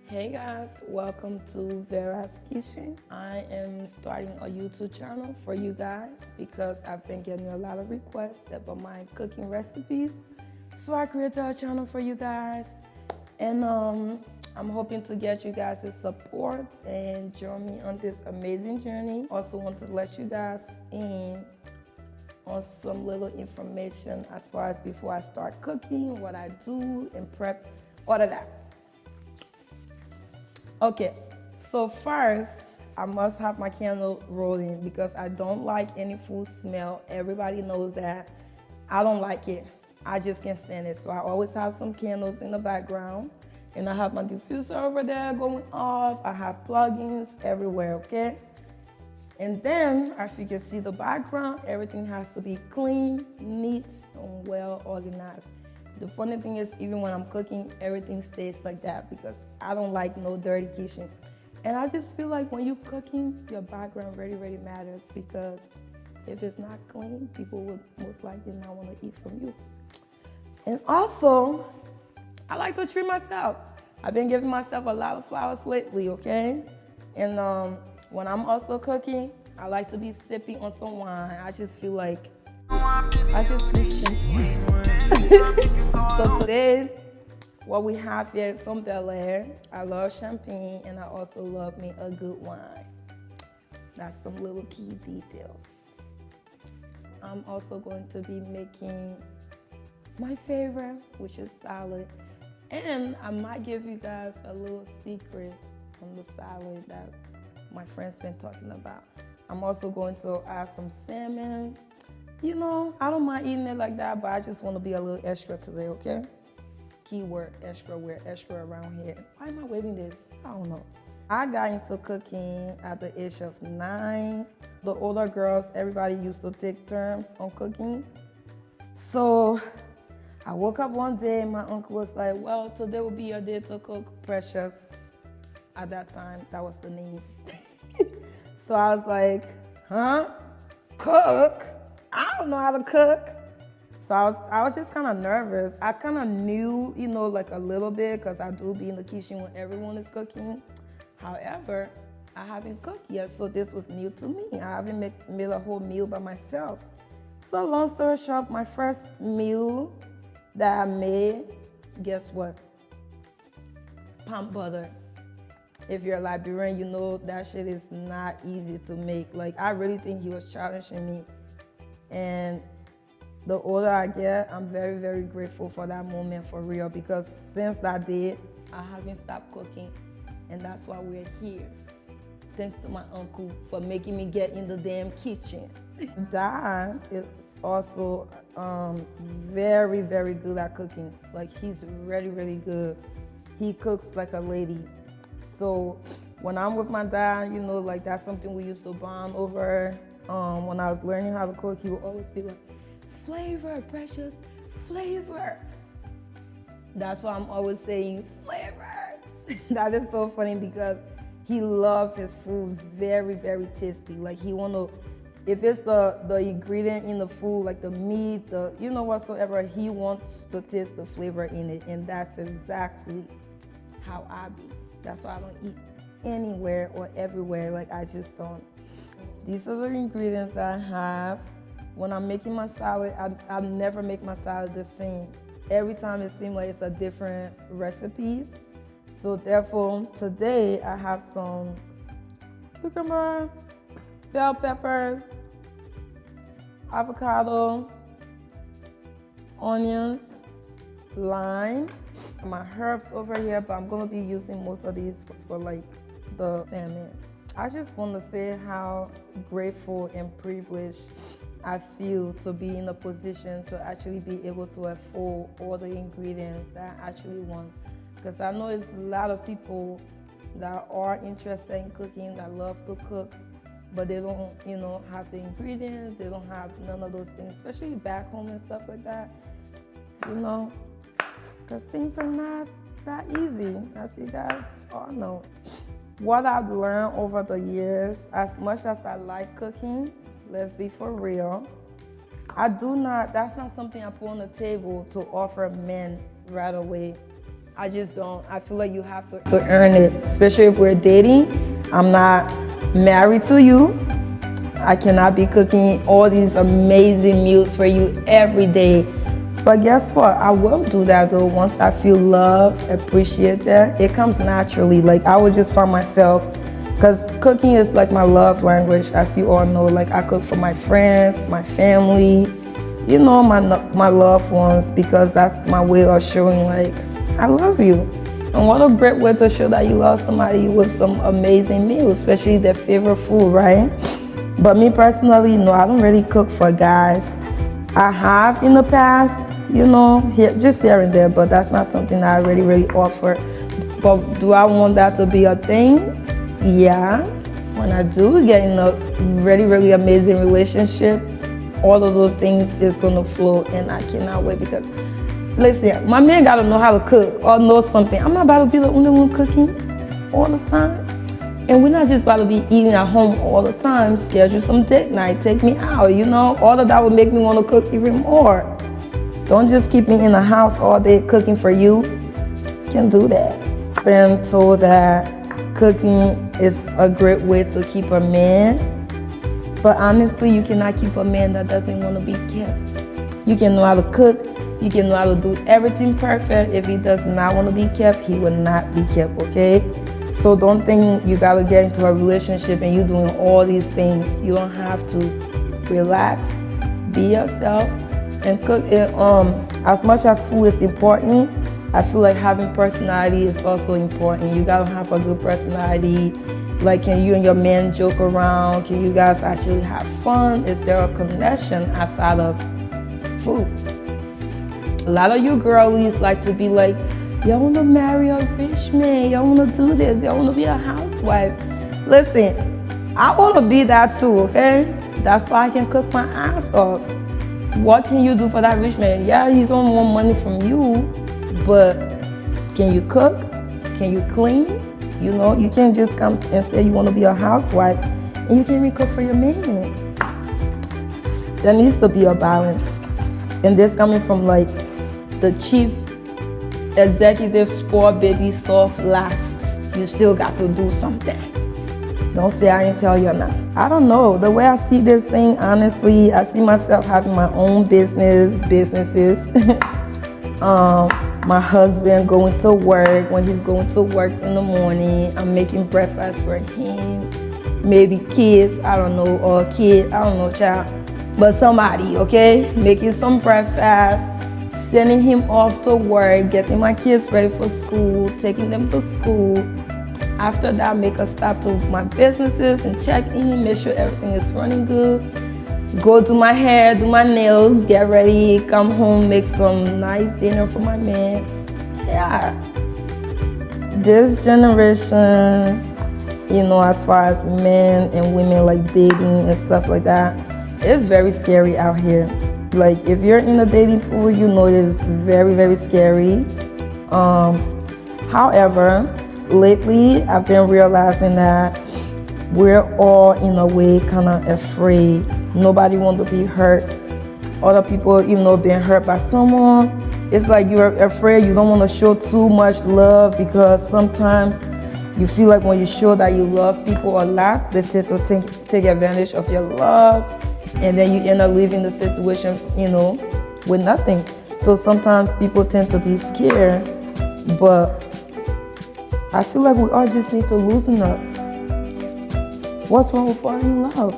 Hey guys, welcome to Vera's Kitchen. I am starting a YouTube channel for you guys because I've been getting a lot of requests about my cooking recipes. So I created a channel for you guys, and I'm hoping to get you guys' support and join me on this amazing journey. Also want to let you guys in on some little information as far as before I start cooking, what I do and prep, all of that. Okay, so first I must have my candle rolling because I don't like any food smell. Everybody knows that. I don't like it. I just can't stand it. So I always have some candles in the background, and I have my diffuser over there going off. I have plugins everywhere, okay? And then, as you can see the background, everything has to be clean, neat, and well organized. The funny thing is, even when I'm cooking, everything stays like that because I don't like no dirty kitchen. And I just feel like when you're cooking, your background really matters because if it's not clean, people would most likely not want to eat from you. And also, I like to treat myself. I've been giving myself a lot of flowers lately, okay? And when I'm also cooking, I like to be sipping on some wine. I just feel like So today, what we have here is some Bel Air. I love champagne, and I also love me a good wine. That's some little key details. I'm also going to be making my favorite, which is salad. And I might give you guys a little secret on the salad that my friend's been talking about. I'm also going to add some salmon. You know, I don't mind eating it like that, but I just want to be a little extra today, okay? Keyword, extra, we're extra around here. Why am I waving this? I don't know. I got into cooking at the age of 9. The older girls, everybody used to take turns on cooking. So I woke up one day and my uncle was like, well, today will be your day to cook, Precious. At that time, that was the name. So I was like, huh? Cook? I don't know how to cook. So I was just kind of nervous. I kind of knew, you know, like a little bit because I do be in the kitchen when everyone is cooking. However, I haven't cooked yet, so this was new to me. I haven't made a whole meal by myself. So long story short, my first meal that I made, guess what? Palm butter. If you're a Liberian, you know that shit is not easy to make. Like, I really think he was challenging me. And the older I get, I'm very grateful for that moment, for real, because since that day, I haven't stopped cooking, and that's why we're here. Thanks to my uncle for making me get in the damn kitchen. Dad is also very good at cooking. Like, he's really good. He cooks like a lady. So when I'm with my dad, you know, like that's something we used to bond over. When I was learning how to cook, he would always be like, flavor, Precious, flavor. That's why I'm always saying flavor. That is so funny because he loves his food very tasty. Like he wanna, if it's the ingredient in the food, like the meat, the you know whatsoever, he wants to taste the flavor in it, and that's exactly how I be. That's why I don't eat anywhere or everywhere. Like I just don't. These are the ingredients that I have. When I'm making my salad, I never make my salad the same. Every time it seems like it's a different recipe. So therefore, today I have some cucumber, bell peppers, avocado, onions, lime, my herbs over here, but I'm gonna be using most of these for like the salmon. I just want to say how grateful and privileged I feel to be in a position to actually be able to afford all the ingredients that I actually want. Because I know it's a lot of people that are interested in cooking, that love to cook, but they don't, you know, have the ingredients, they don't have none of those things, especially back home and stuff like that, you know, because things are not that easy, as you guys all know. What I've learned over the years, as much as I like cooking, let's be for real, that's not something I put on the table to offer men right away. I just don't. I feel like you have to earn it, especially if we're dating. I'm not married to you. I cannot be cooking all these amazing meals for you every day. But guess what? I will do that though once I feel loved, appreciated. It comes naturally. Like I would just find myself, because cooking is like my love language, as you all know. Like I cook for my friends, my family, you know, my loved ones, because that's my way of showing like, I love you. And what a great way to show that you love somebody with some amazing meals, especially their favorite food, right? But me personally, no, I don't really cook for guys. I have in the past, you know, just here and there, but that's not something that I really offer. But do I want that to be a thing? Yeah. When I do get in a really amazing relationship, all of those things is gonna flow, and I cannot wait, because listen, my man gotta know how to cook or know something. I'm not about to be the only one cooking all the time. And we're not just about to be eating at home all the time. Schedule some date night, take me out, you know? All of that would make me want to cook even more. Don't just keep me in the house all day cooking for you. Can't do that. I've been told that cooking is a great way to keep a man. But honestly, you cannot keep a man that doesn't want to be kept. You can know how to cook. You can know how to do everything perfect. If he does not want to be kept, he will not be kept, okay? So don't think you gotta get into a relationship and you're doing all these things. You don't have to. Relax, be yourself, and cook it. As much as food is important, I feel like having personality is also important. You gotta have a good personality. Like, can you and your man joke around? Can you guys actually have fun? Is there a connection outside of food? A lot of you girlies like to be like, y'all want to marry a rich man, y'all want to do this, y'all want to be a housewife. Listen, I want to be that too, okay? That's why I can cook my ass off. What can you do for that rich man? Yeah, he don't want money from you, but can you cook? Can you clean? You know, you can't just come and say you want to be a housewife and you can't even cook for your man. There needs to be a balance. And this coming from like the chief executive sport baby soft laughed. You still got to do something. Don't say I didn't tell you nothing. I don't know. The way I see this thing, honestly, I see myself having my own businesses. My husband going to work. When he's going to work in the morning, I'm making breakfast for him. Maybe kids, I don't know, or a kid, I don't know, child. But somebody, okay? Making some breakfast, sending him off to work, getting my kids ready for school, taking them to school. After that, make a stop to my businesses and check in, make sure everything is running good. Go do my hair, do my nails, get ready, come home, make some nice dinner for my man. Yeah. This generation, you know, as far as men and women like dating and stuff like that, it's very scary out here. Like, if you're in a dating pool, you know it's very scary. However, lately I've been realizing that we're all in a way kind of afraid. Nobody wants to be hurt. Other people, you know, being hurt by someone. It's like you're afraid. You don't want to show too much love, because sometimes you feel like when you show that you love people a lot, they tend to take advantage of your love. And then you end up leaving the situation, you know, with nothing. So sometimes people tend to be scared, but I feel like we all just need to loosen up. What's wrong with falling in love?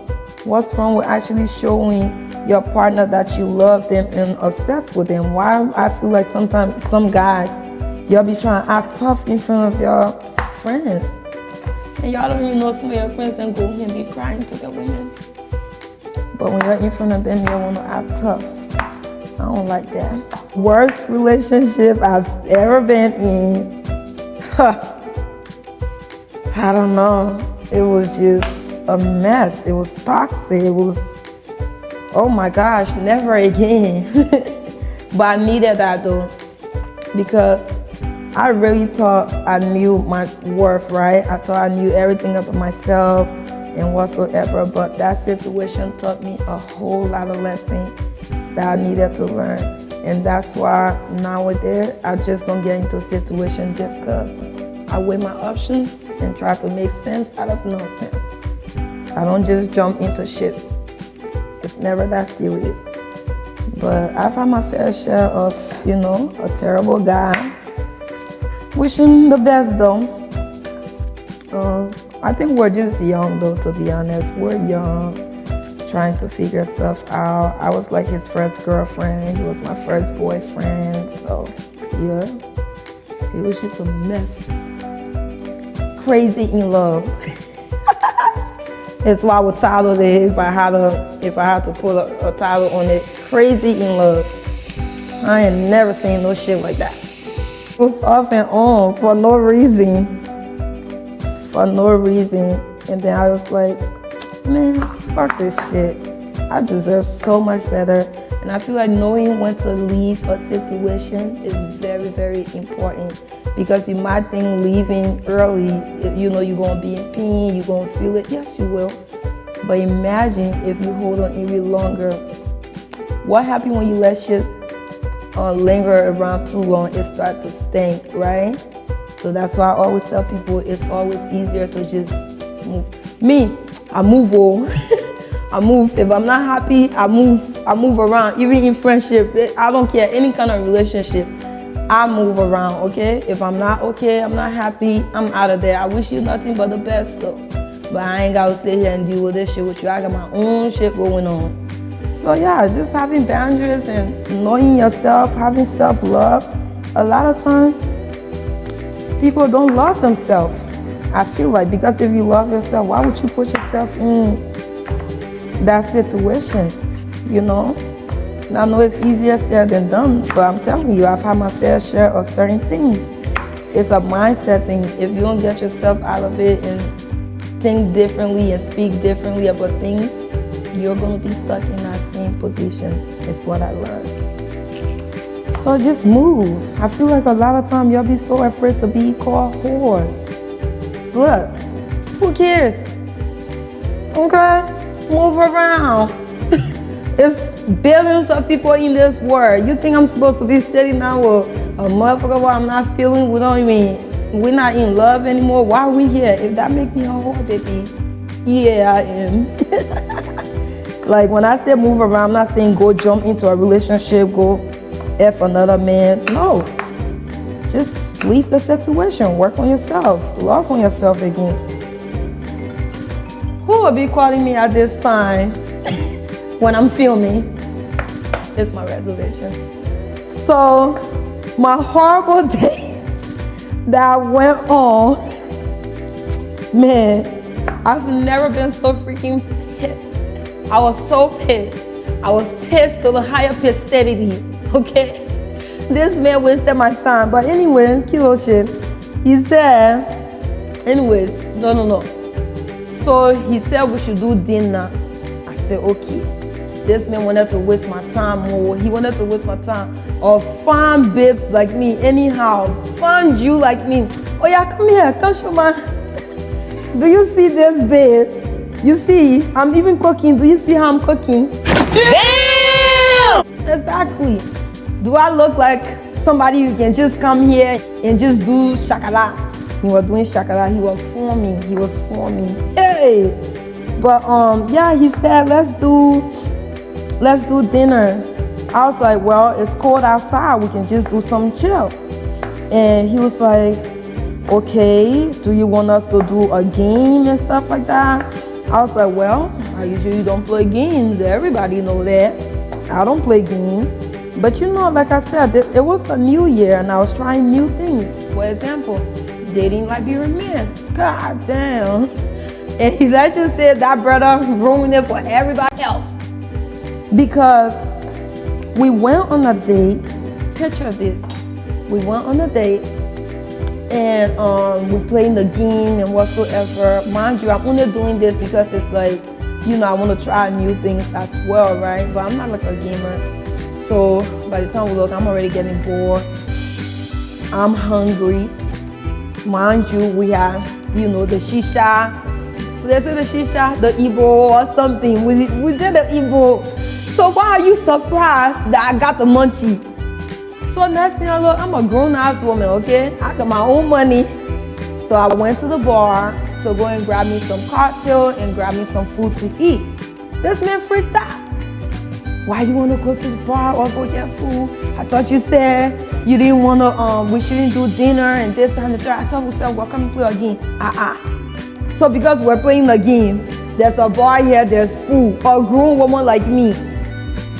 What's wrong with actually showing your partner that you love them and obsessed with them? Why I feel like sometimes some guys, y'all be trying to act tough in front of your friends. And y'all don't even know some of your friends then go and be crying to their women. But when you're in front of them, you want to act tough. I don't like that. Worst relationship I've ever been in. I don't know. It was just a mess. It was toxic. It was, oh my gosh, never again. But I needed that though, because I really thought I knew my worth, right? I thought I knew everything about myself and whatsoever, but that situation taught me a whole lot of lessons that I needed to learn. And that's why nowadays I just don't get into situations just because I weigh my options and try to make sense out of nonsense. I don't just jump into shit. It's never that serious. But I've had my fair share of, a terrible guy. Wish him the best though. I think we're just young though, to be honest. We're young, trying to figure stuff out. I was like his first girlfriend. He was my first boyfriend. So yeah, he was just a mess. Crazy in love. That's why I would title it if I had to put a title on it. Crazy in love. I ain't never seen no shit like that. It was off and on for no reason. And then I was like, man, fuck this shit. I deserve so much better. And I feel like knowing when to leave a situation is very, very important. Because you might think leaving early, you're going to be in pain, you're going to feel it. Yes, you will. But imagine if you hold on even longer. What happens when you let shit linger around too long? It starts to stink, right? So that's why I always tell people it's always easier to just move. Me, I move on. I move. If I'm not happy, I move around. Even in friendship, I don't care, any kind of relationship. I move around, okay? If I'm not okay, I'm not happy, I'm out of there. I wish you nothing but the best though. But I ain't gotta sit here and deal with this shit with you. I got my own shit going on. So yeah, just having boundaries and knowing yourself, having self-love. A lot of times, people don't love themselves. I feel like, because if you love yourself, why would you put yourself in that situation, And I know it's easier said than done, but I'm telling you, I've had my fair share of certain things. It's a mindset thing. If you don't get yourself out of it and think differently and speak differently about things, you're going to be stuck in that same position. It's what I learned. So just move. I feel like a lot of time y'all be so afraid to be called whores, slut. Who cares? Okay? Move around. It's billions of people in this world. You think I'm supposed to be sitting down with a motherfucker while I'm not feeling? We're not in love anymore. Why are we here? If that make me a whore, baby, yeah, I am. Like when I say move around, I'm not saying go jump into a relationship, go F another man. No. Just leave the situation. Work on yourself. Love on yourself again. Who will be calling me at this time? When I'm filming, it's my reservation. So, my horrible days that went on, man, I've never been so freaking pissed. I was so pissed. I was pissed to the higher pissed-ity, okay? This man wasted my time. But anyway, kilo shit. He said, anyways, no. So he said we should do dinner. I said, okay. This man wanted to waste my time more. He wanted to waste my time. Or find babes like me anyhow. Find you like me. Oh yeah, come here. Come show my... Do you see this, babe? You see, I'm even cooking. Do you see how I'm cooking? Damn! Exactly. Do I look like somebody who can just come here and just do shakala? He was doing shakala. He was forming. Hey! But yeah, he said, let's do dinner. I was like, well, it's cold outside. We can just do some chill. And he was like, okay, do you want us to do a game and stuff like that? I was like, well, I usually don't play games. Everybody know that. I don't play games. But like I said, it was a new year and I was trying new things. For example, dating Liberian men. God damn. And he's actually said that brother ruined it for everybody else. Because we went on a date. Picture this. We went on a date and we playing the game and whatsoever. Mind you, I'm only doing this because it's like, I want to try new things as well, right? But I'm not like a gamer. So by the time we look, I'm already getting bored. I'm hungry. Mind you, we have, the shisha. Let's say the shisha, the Igbo or something. We did the Igbo. So why are you surprised that I got the munchie? So next thing I know, I'm a grown-ass woman, okay? I got my own money. So I went to the bar to go and grab me some cocktail and grab me some food to eat. This man freaked out. Why you want to go to the bar or go get food? I thought you said you didn't want to, we shouldn't do dinner and this and the third. I thought we said, well, come and play a game. So because we're playing a game, there's a bar here, there's food. A grown woman like me,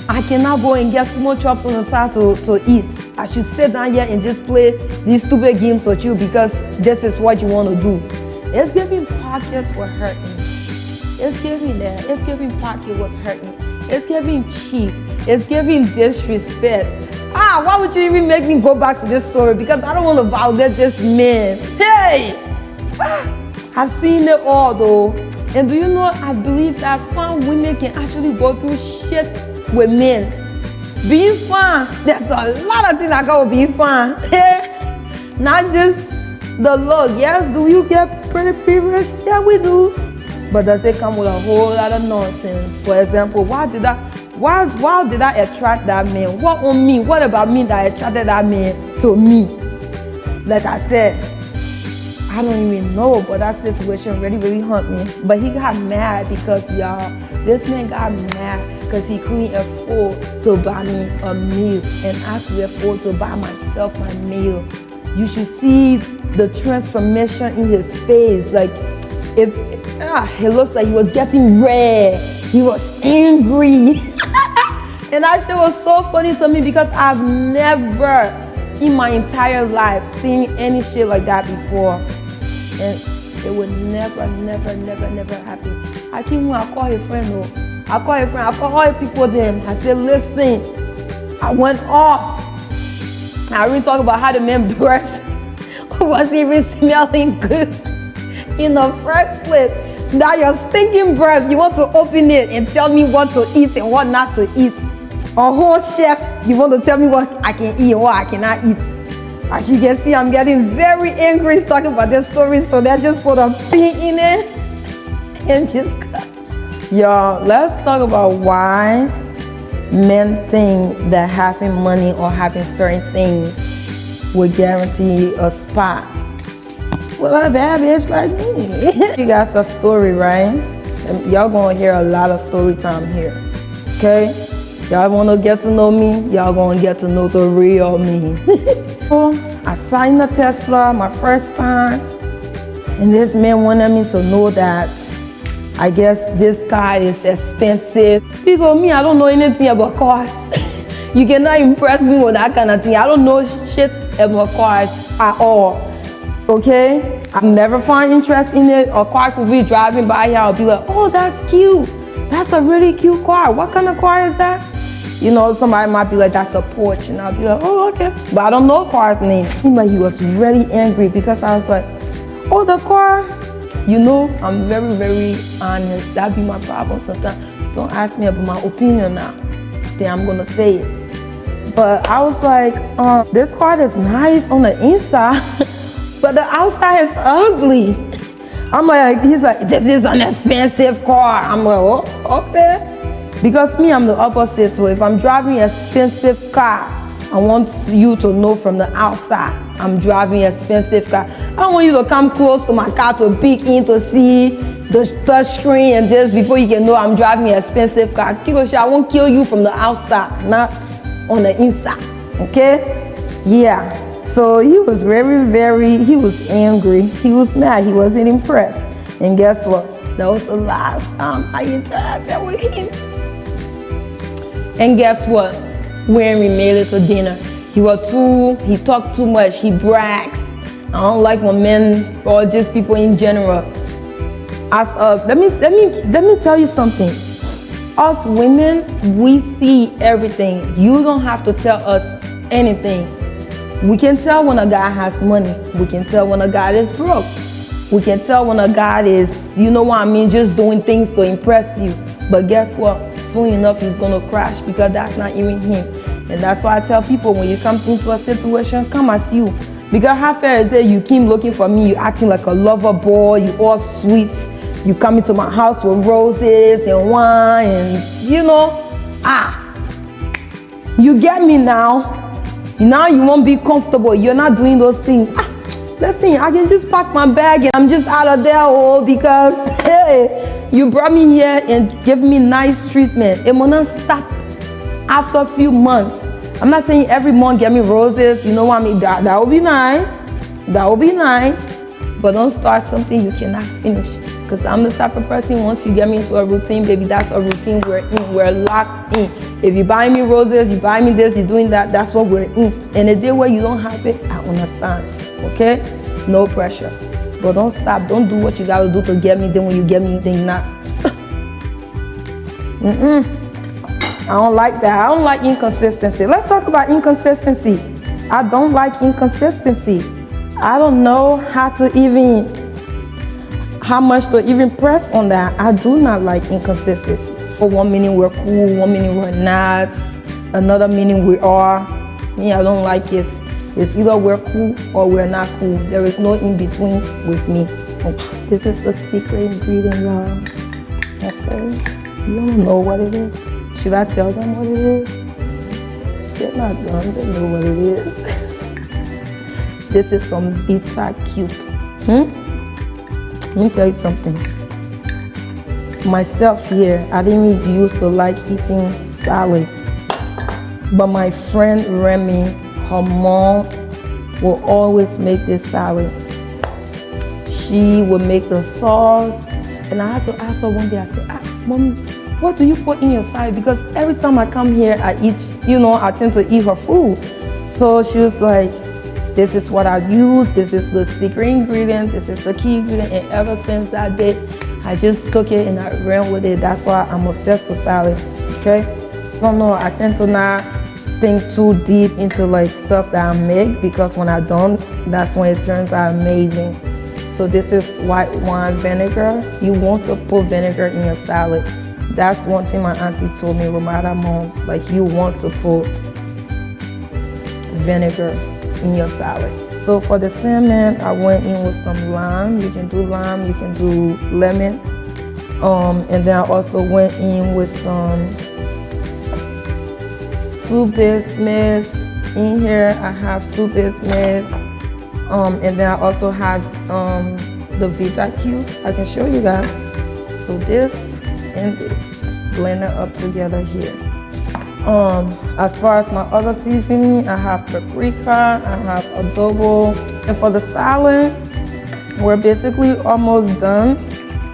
I cannot go and get small chops on the side to eat. I should sit down here and just play these stupid games with you because this is what you want to do. It's giving pockets were hurting. It's giving that. It's giving pocket was hurting. It's giving cheap. It's giving disrespect. Why would you even make me go back to this story? Because I don't want to violate this man. Hey! I've seen it all though. And do you know, I believe that fine women can actually go through shit with men. Being fine, there's a lot of things that go with being fine. Not just the look. Yes, do you get pretty privileged? Yeah, we do. But does it come with a whole lot of nonsense? For example, why did I attract that man? What on me? What about me that attracted that man to me? Like I said, I don't even know, but that situation really hurt me. But he got mad because, y'all, this man got mad because he couldn't afford to buy me a meal, and I could afford to buy myself my meal. You should see the transformation in his face. Like, it looks like he was getting red. He was angry. And that shit was so funny to me because I've never in my entire life seen any shit like that before. And it would never happen. I came when I call his friend, I call all the people then. I said, listen, I went off. I really talk about how the man breath wasn't even smelling good in the first place. Now your stinking breath, you want to open it and tell me what to eat and what not to eat. A whole chef, you want to tell me what I can eat and what I cannot eat. As you can see, I'm getting very angry talking about this story, so let's just put a pin in it and just cut. Y'all, let's talk about why men think that having money or having certain things will guarantee a spot. Well, a bad bitch like me. You got a story, right? Y'all gonna hear a lot of story time here, okay? Y'all wanna get to know me? Y'all gonna get to know the real me. I signed a Tesla my first time, and this man wanted me to know that I guess this car is expensive. Because me, I don't know anything about cars. You cannot impress me with that kind of thing. I don't know shit about cars at all. Okay? I've never found interest in it. A car could be driving by here, I'll be like, oh, that's cute. That's a really cute car. What kind of car is that? You know, somebody might be like, that's a Porsche. And I'll be like, oh, okay. But I don't know car's name. Seemed like he was really angry because I was like, oh, the car. You know, I'm very honest. That be my problem sometimes. Don't ask me about my opinion now. Then I'm gonna say it. But I was like, this car is nice on the inside, but the outside is ugly. I'm like, he's like, this is an expensive car. I'm like, oh, okay. Because me, I'm the opposite. So if I'm driving an expensive car, I want you to know from the outside, I'm driving an expensive car. I don't want you to come close to my car to peek in to see the touch screen and this before you can know I'm driving an expensive car. I won't kill you from the outside, not on the inside, okay? Yeah, so he was he was angry. He was mad, he wasn't impressed. And guess what? That was the last time I interacted with him. And guess what? When we made it to dinner, he talked too much, he brags. I don't like when men or just people in general. Let me tell you something. Us women, we see everything. You don't have to tell us anything. We can tell when a guy has money. We can tell when a guy is broke. We can tell when a guy is, you know what I mean, just doing things to impress you. But guess what? Soon enough, he's gonna crash because that's not even him. And that's why I tell people, when you come into a situation, come as you. Because how fair is it you keep looking for me, you acting like a lover boy, you all sweet, you come into my house with roses and wine and, you know, you get me now. Now you won't be comfortable. You're not doing those things. Listen, I can just pack my bag and I'm just out of there, oh, because hey, you brought me here and give me nice treatment. It will not stop after a few months. I'm not saying every month get me roses. You know what I mean? That would be nice. That would be nice. But don't start something you cannot finish. Because I'm the type of person, once you get me into a routine, baby, that's a routine we're in. We're locked in. If you buy me roses, you buy me this, you're doing that, that's what we're in. And a day where you don't have it, I understand. Okay? No pressure. But don't stop. Don't do what you gotta do to get me. Then when you get me, then you're not. I don't like that. I don't like inconsistency. Let's talk about inconsistency. I don't like inconsistency. I don't know how much to even press on that. I do not like inconsistency. For 1 minute we're cool, 1 minute we're not, another minute we are. Me, I don't like it. It's either we're cool or we're not cool. There is no in between with me. This is the secret ingredient, y'all. Okay? You don't know what it is? Should I tell them what it is? They're not done. They know what it is. This is some Vita Cube. Let me tell you something. Myself here, I didn't even used to like eating salad. But my friend Remy, her mom will always make this salad. She would make the sauce. And I had to ask her one day, I said, Mommy, what do you put in your salad? Because every time I come here, I eat, I tend to eat her food. So she was like, this is what I use. This is the secret ingredient. This is the key ingredient. And ever since that day, I just took it and I ran with it. That's why I'm obsessed with salad, okay? I don't know, I tend to not think too deep into like stuff that I make, because when I don't, that's when it turns out amazing. So this is white wine vinegar. You want to put vinegar in your salad. That's one thing my auntie told me, Ramada Mom, like you want to put vinegar in your salad. So for the salmon, I went in with some lime. You can do lime, you can do lemon. And then I also went in with some soup base mix. In here, I have soup base mix. And then I also have the Vita Cube. I can show you guys. So this and this, blend it up together here. As far as my other seasoning, I have paprika, I have adobo. And for the salad, we're basically almost done.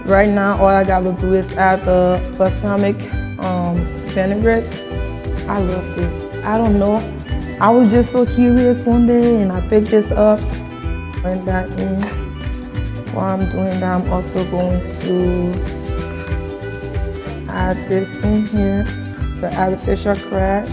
Right now, all I gotta do is add the balsamic vinaigrette. I love this. I don't know. I was just so curious one day and I picked this up. Blend that in. While I'm doing that, I'm also going to add this in here. So add the Fisher crab.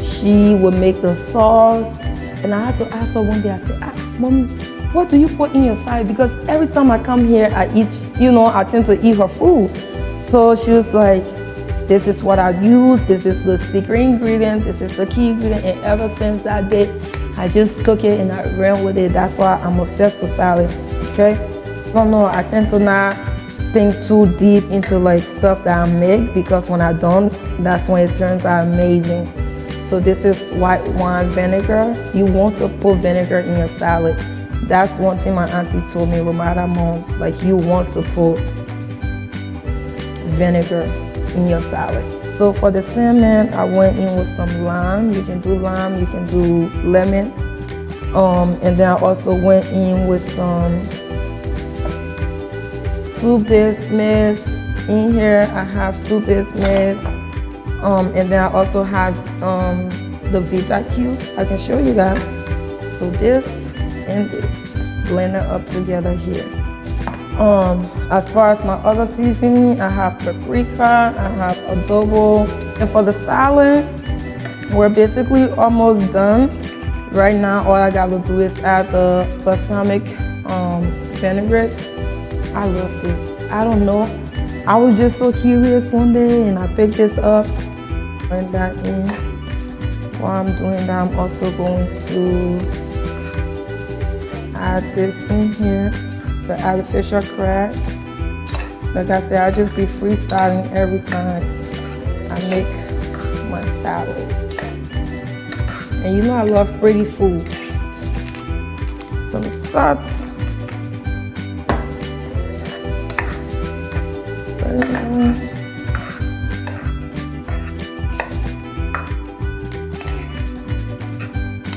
She would make the sauce. And I had to ask her one day, I said, Mommy, what do you put in your salad? Because every time I come here, I eat, I tend to eat her food. So she was like, this is what I use. This is the secret ingredient. This is the key ingredient. And ever since that day, I just took it and I ran with it. That's why I'm obsessed with salad, okay? I don't know, I tend to not think too deep into like stuff that I make, because when I don't, that's when it turns out amazing. So this is white wine vinegar. You want to put vinegar in your salad. That's one thing my auntie told me, Ramada Mom, like you want to put vinegar in your salad. So for the salmon, I went in with some lime. You can do lime, you can do lemon. And then I also went in with some soup base mix. In here, I have soup base mix. And then I also have the Vita Cube. I can show you guys. So this and this, blend it up together here. As far as my other seasoning, I have paprika, I have adobo. And for the salad, we're basically almost done. Right now, all I gotta do is add the balsamic vinaigrette. I love this. I don't know. I was just so curious one day and I picked this up. Blend that in. While I'm doing that, I'm also going to add this in here. So add the Fisher crab. Like I said, I just be freestyling every time I make my salad. And you know I love pretty food. Some salt.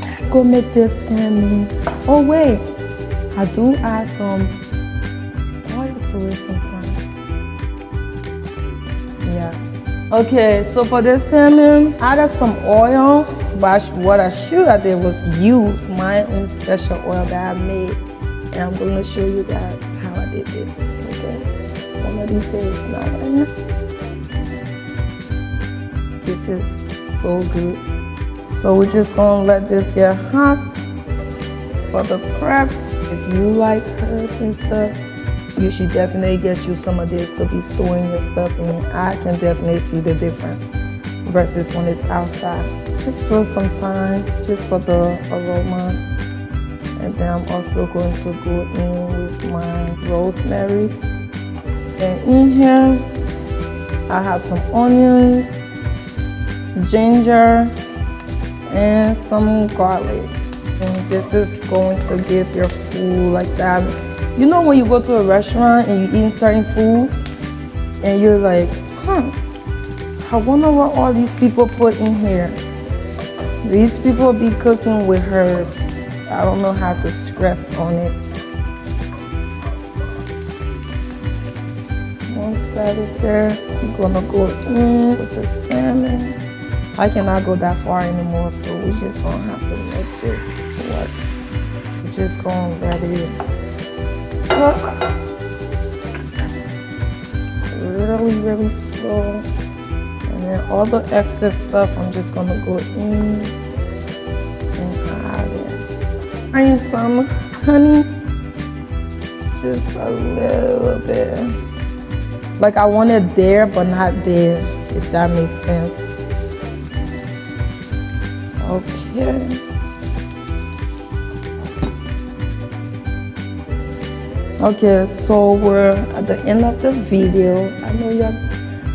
Let's go make this salmon. Oh wait, I do add some oil to it sometimes. Yeah. Okay, so for this salmon, I added some oil, but what I should have did was use my own special oil that I made. And I'm going to show you guys how I did this. Okay, one of these days now. This is so good. So we're just gonna let this get hot for the prep. If you like herbs and stuff, you should definitely get you some of this to be storing your stuff in. I can definitely see the difference versus when it's outside. Just throw some thyme just for the aroma. And then I'm also going to go in with my rosemary. And in here, I have some onions, ginger, and some garlic. And this is going to give your food like that. You know when you go to a restaurant and you eat certain food and you're like, I wonder what all these people put in here. These people be cooking with herbs. I don't know how to stress on it. Once that is there, we're gonna go in with the salmon. I cannot go that far anymore, so we're just gonna have to make this work. We're just gonna let it cook really, really slow. And then all the excess stuff, I'm just gonna go in and add it. I need some honey, just a little bit. Like I want it there, but not there, if that makes sense. Okay. Okay, so we're at the end of the video.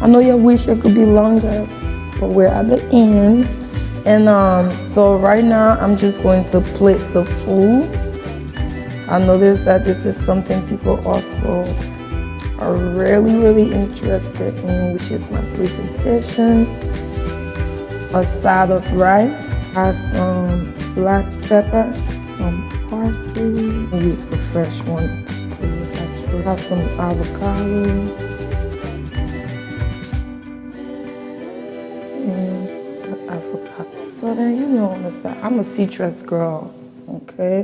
I know you wish it could be longer, but we're at the end. And so right now I'm just going to plate the food. I noticed that this is something people also are really, really interested in, which is my presentation. A side of rice. Add some black pepper, some parsley. I use the fresh ones too. Actually, have some avocado and the avocado. So then you know on the side, I'm a citrus girl. Okay.